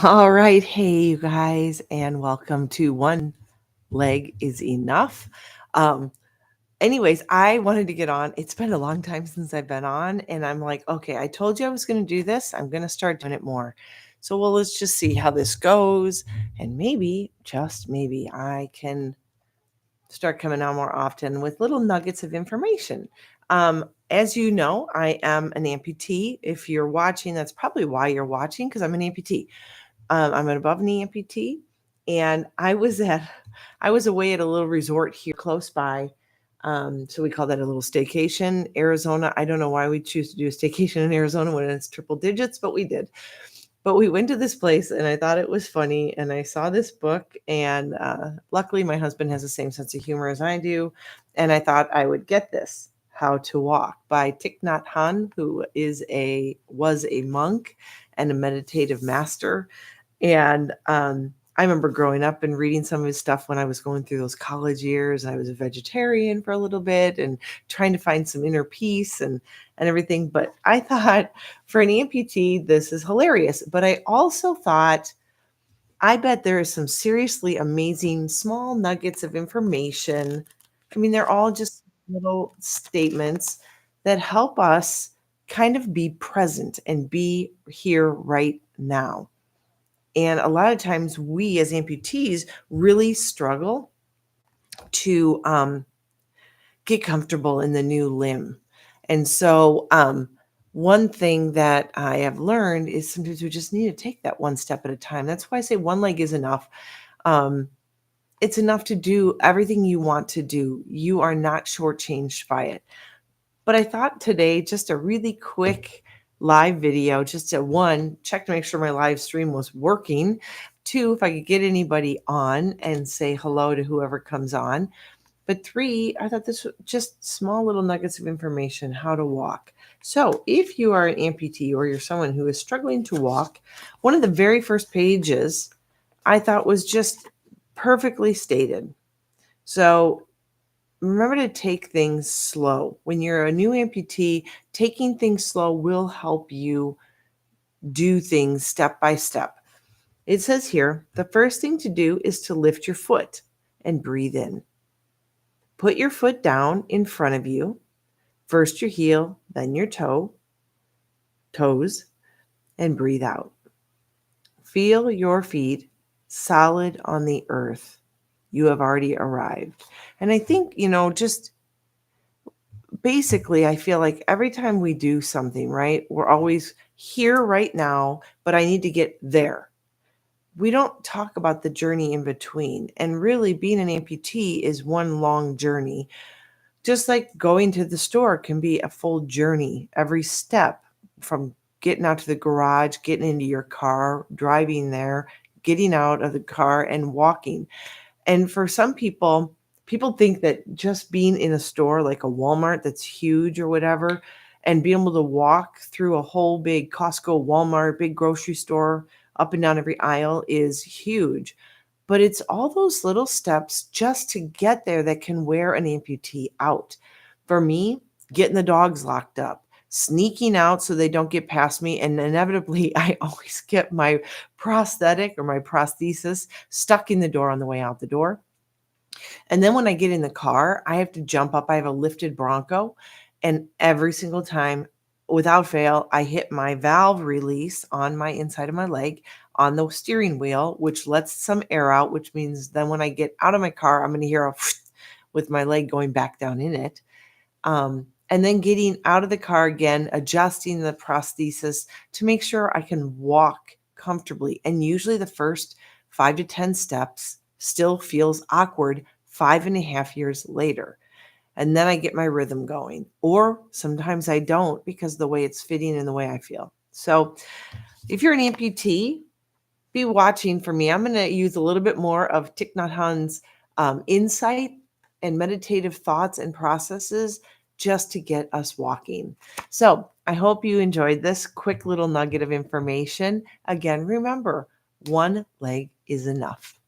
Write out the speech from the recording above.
All right. Hey, you guys, and welcome to One Leg is Enough. Um, Anyways, I wanted to get on. It's been a long time since I've been on, and I'm like, okay, I told you I was going to do this. I'm going to start doing it more. So, well, let's just see how this goes. And maybe, just maybe, I can start coming on more often with little nuggets of information. As you know, I am an amputee. If you're watching, that's probably why you're watching, because I'm an amputee. I'm an above knee amputee, and I was away at a little resort here close by. So we call that a little staycation, Arizona. I don't know why we choose to do a staycation in Arizona when it's triple digits, but we did. But we went to this place, and I thought it was funny. And I saw this book, and luckily, my husband has the same sense of humor as I do. And I thought I would get this, How to Walk by Thich Nhat Hanh, who was a monk and a meditative master. And I remember growing up and reading some of his stuff when I was going through those college years. I was a vegetarian for a little bit and trying to find some inner peace and everything. But I thought for an amputee, this is hilarious. But I also thought, I bet there is some seriously amazing small nuggets of information. I mean, they're all just little statements that help us kind of be present and be here right now. And a lot of times we as amputees really struggle to get comfortable in the new limb. And so, one thing that I have learned is sometimes we just need to take that one step at a time. That's why I say one leg is enough. Um, it's enough to do everything you want to do. You are not shortchanged by it. But I thought today, just a really quick live video, just to one, check to make sure my live stream was working. Two, if I could get anybody on and say hello to whoever comes on. But three, I thought this was just small little nuggets of information, how to walk. So if you are an amputee or you're someone who is struggling to walk, one of the very first pages I thought was just perfectly stated. So remember to take things slow. When you're a new amputee, taking things slow will help you do things step by step. It says here, the first thing to do is to lift your foot and breathe in. Put your foot down in front of you, first your heel, then your toes, and breathe out. Feel your feet solid on the earth. You have already arrived. And I think, just basically, I feel like every time we do something, right, we're always here right now, but I need to get there. We don't talk about the journey in between. And really, being an amputee is one long journey. Just like going to the store can be a full journey, every step from getting out to the garage, getting into your car, driving there, getting out of the car, and walking. And for some people, people think that just being in a store like a Walmart that's huge or whatever, and being able to walk through a whole big Costco, Walmart, big grocery store, up and down every aisle is huge. But it's all those little steps just to get there that can wear an amputee out. For me, getting the dogs locked up, sneaking out so they don't get past me, and inevitably, I always get my prosthetic or my prosthesis stuck in the door on the way out the door. And then when I get in the car, I have to jump up. I have a lifted Bronco, and every single time, without fail, I hit my valve release on my inside of my leg on the steering wheel, which lets some air out, which means then when I get out of my car, I'm going to hear a with my leg going back down in it. And then getting out of the car again, adjusting the prosthesis to make sure I can walk comfortably. And usually the first 5 to 10 steps still feels awkward 5.5 years later. And then I get my rhythm going. Or sometimes I don't because the way it's fitting and the way I feel. So if you're an amputee, be watching for me. I'm going to use a little bit more of Thich Nhat Hanh's insight and meditative thoughts and processes just to get us walking. So I hope you enjoyed this quick little nugget of information. Again, remember, one leg is enough.